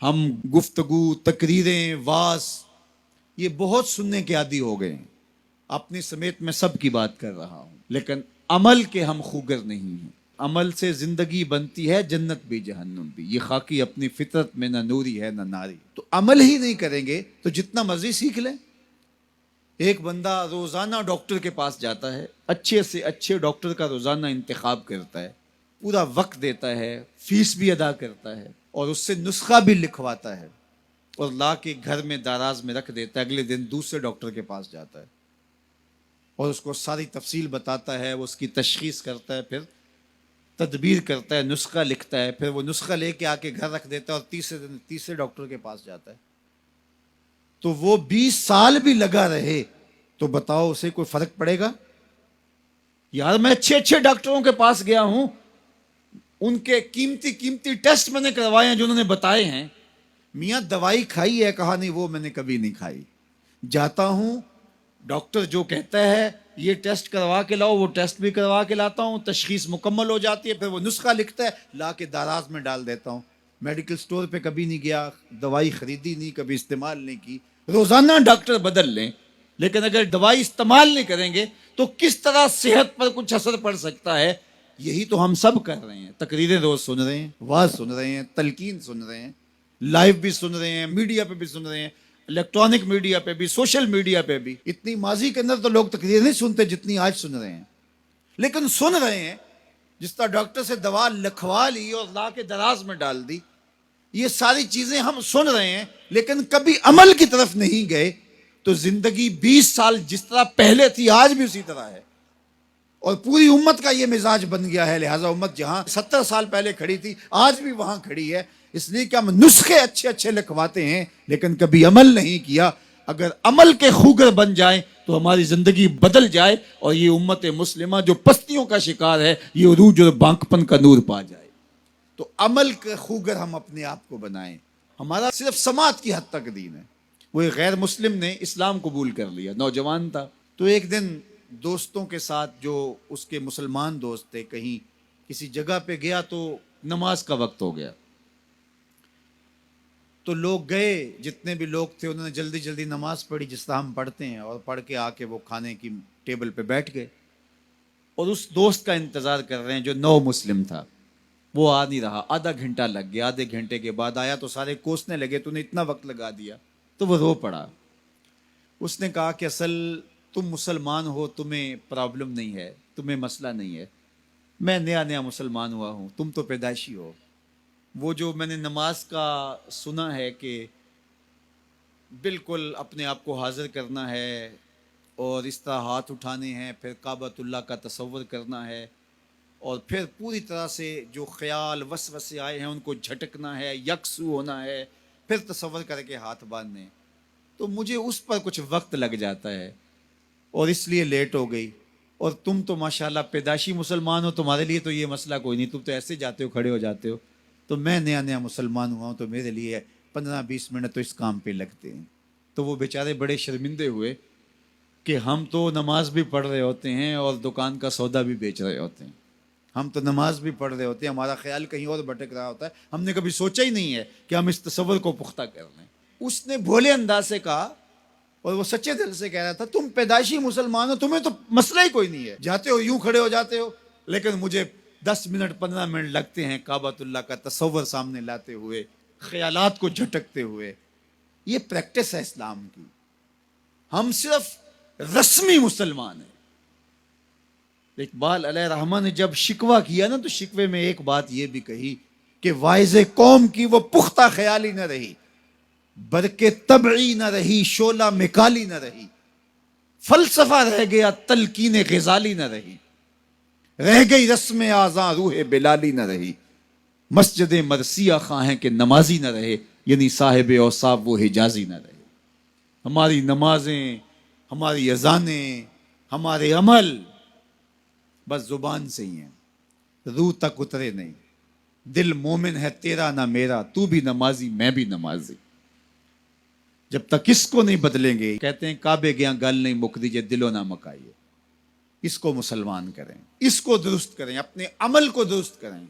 ہم گفتگو، تقریریں، واز یہ بہت سننے کے عادی ہو گئے ہیں. اپنی سمیت میں سب کی بات کر رہا ہوں، لیکن عمل کے ہم خوگر نہیں ہیں. عمل سے زندگی بنتی ہے، جنت بھی جہنم بھی. یہ خاکی اپنی فطرت میں نہ نوری ہے نہ ناری. تو عمل ہی نہیں کریں گے تو جتنا مرضی سیکھ لیں. ایک بندہ روزانہ ڈاکٹر کے پاس جاتا ہے، اچھے سے اچھے ڈاکٹر کا روزانہ انتخاب کرتا ہے، پورا وقت دیتا ہے، فیس بھی ادا کرتا ہے، اور اس سے نسخہ بھی لکھواتا ہے اور لا کے گھر میں دراز میں رکھ دیتا ہے. اگلے دن دوسرے ڈاکٹر کے پاس جاتا ہے اور اس کو ساری تفصیل بتاتا ہے، وہ اس کی تشخیص کرتا ہے، پھر تدبیر کرتا ہے، نسخہ لکھتا ہے، پھر وہ نسخہ لے کے آ کے گھر رکھ دیتا ہے اور تیسرے دن تیسرے ڈاکٹر کے پاس جاتا ہے. تو وہ 20 سال بھی لگا رہے تو بتاؤ اسے کوئی فرق پڑے گا؟ یار میں اچھے اچھے ڈاکٹروں کے پاس گیا ہوں، ان کے قیمتی قیمتی ٹیسٹ میں نے کروائے ہیں جو انہوں نے بتائے ہیں. میاں دوائی کھائی ہے؟ کہا نہیں، وہ میں نے کبھی نہیں کھائی. جاتا ہوں، ڈاکٹر جو کہتا ہے یہ ٹیسٹ کروا کے لاؤ، وہ ٹیسٹ بھی کروا کے لاتا ہوں، تشخیص مکمل ہو جاتی ہے، پھر وہ نسخہ لکھتا ہے، لا کے دراز میں ڈال دیتا ہوں. میڈیکل سٹور پہ کبھی نہیں گیا، دوائی خریدی نہیں، کبھی استعمال نہیں کی. روزانہ ڈاکٹر بدل لیں، لیکن اگر دوائی استعمال نہیں کریں گے تو کس طرح صحت پر کچھ اثر پڑ سکتا ہے؟ یہی تو ہم سب کر رہے ہیں. تقریریں روز سن رہے ہیں، واز سن رہے ہیں، تلقین سن رہے ہیں، لائیو بھی سن رہے ہیں، میڈیا پہ بھی سن رہے ہیں، الیکٹرانک میڈیا پہ بھی، سوشل میڈیا پہ بھی. اتنی ماضی کے اندر تو لوگ تقریر نہیں سنتے جتنی آج سن رہے ہیں، لیکن سن رہے ہیں. جس طرح ڈاکٹر سے دوا لکھوا لی اور لا کے دراز میں ڈال دی، یہ ساری چیزیں ہم سن رہے ہیں لیکن کبھی عمل کی طرف نہیں گئے. تو زندگی 20 سال جس طرح پہلے تھی آج بھی اسی طرح ہے، اور پوری امت کا یہ مزاج بن گیا ہے. لہٰذا امت جہاں 70 سال پہلے کھڑی تھی آج بھی وہاں کھڑی ہے، اس لیے کہ ہم نسخے اچھے اچھے لکھواتے ہیں لیکن کبھی عمل نہیں کیا. اگر عمل کے خوگر بن جائیں تو ہماری زندگی بدل جائے اور یہ امت مسلمہ جو پستیوں کا شکار ہے یہ عروج اور بانکپن کا نور پا جائے. تو عمل کے خوگر ہم اپنے آپ کو بنائیں. ہمارا صرف سماعت کی حد تک دین ہے. وہ ایک غیر مسلم نے اسلام قبول کر لیا، نوجوان تھا. تو ایک دن دوستوں کے ساتھ، جو اس کے مسلمان دوست تھے، کہیں کسی جگہ پہ گیا تو نماز کا وقت ہو گیا. تو لوگ گئے، جتنے بھی لوگ تھے انہوں نے جلدی جلدی نماز پڑھی جس طرح ہم پڑھتے ہیں، اور پڑھ کے آ کے وہ کھانے کی ٹیبل پہ بیٹھ گئے اور اس دوست کا انتظار کر رہے ہیں جو نو مسلم تھا. وہ آ نہیں رہا، آدھا گھنٹہ لگ گیا. آدھے گھنٹے کے بعد آیا تو سارے کوسنے لگے، تو نے اتنا وقت لگا دیا. تو وہ رو پڑا. اس نے کہا کہ اصل تم مسلمان ہو، تمہیں پرابلم نہیں ہے، تمہیں مسئلہ نہیں ہے. میں نیا نیا مسلمان ہوا ہوں، تم تو پیدائشی ہو. وہ جو میں نے نماز کا سنا ہے کہ بالکل اپنے آپ کو حاضر کرنا ہے اور اس طرح ہاتھ اٹھانے ہیں، پھر کعبۃ اللہ کا تصور کرنا ہے، اور پھر پوری طرح سے جو خیال وسوسے آئے ہیں ان کو جھٹکنا ہے، یکسو ہونا ہے، پھر تصور کر کے ہاتھ باندھنے. تو مجھے اس پر کچھ وقت لگ جاتا ہے اور اس لیے لیٹ ہو گئی. اور تم تو ماشاءاللہ پیدائشی مسلمان ہو، تمہارے لیے تو یہ مسئلہ کوئی نہیں، تم تو ایسے جاتے ہو، کھڑے ہو جاتے ہو. تو میں نیا نیا مسلمان ہوا ہوں، تو میرے لیے 15-20 منٹ تو اس کام پہ لگتے ہیں. تو وہ بیچارے بڑے شرمندے ہوئے کہ ہم تو نماز بھی پڑھ رہے ہوتے ہیں اور دکان کا سودا بھی بیچ رہے ہوتے ہیں. ہم تو نماز بھی پڑھ رہے ہوتے ہیں، ہمارا خیال کہیں اور بھٹک رہا ہوتا ہے. ہم نے کبھی سوچا ہی نہیں ہے کہ ہم اس تصور کو پختہ کر لیں. اس نے بھولے انداز سے کہا، اور وہ سچے دل سے کہہ رہا تھا، تم پیدائشی مسلمان ہو، تمہیں تو مسئلہ ہی کوئی نہیں ہے، جاتے ہو یوں کھڑے ہو جاتے ہو، لیکن مجھے 10 منٹ 15 منٹ لگتے ہیں کعبۃ اللہ کا تصور سامنے لاتے ہوئے، خیالات کو جھٹکتے ہوئے. یہ پریکٹس ہے اسلام کی. ہم صرف رسمی مسلمان ہیں. اقبال علیہ رحمہ نے جب شکوہ کیا نا، تو شکوے میں ایک بات یہ بھی کہی کہ واعظ قوم کی وہ پختہ خیالی نہ رہی، برکے طبعی نہ رہی، شعلہ مکالی نہ رہی، فلسفہ رہ گیا، تلقین غزالی نہ رہی، رہ گئی رسم آزاں، روح بلالی نہ رہی، مسجد مرثیہ خواہیں کہ نمازی نہ رہے، یعنی صاحب اوصاف وہ حجازی نہ رہے. ہماری نمازیں، ہماری اذانیں، ہمارے عمل بس زبان سے ہی ہیں، روح تک اترے نہیں. دل مومن ہے تیرا نہ میرا، تو بھی نمازی میں بھی نمازی. جب تک اس کو نہیں بدلیں گے، کہتے ہیں کعبے گیا گل نہیں مک دیجئے، دلو نہ مکائیے. اس کو مسلمان کریں، اس کو درست کریں، اپنے عمل کو درست کریں.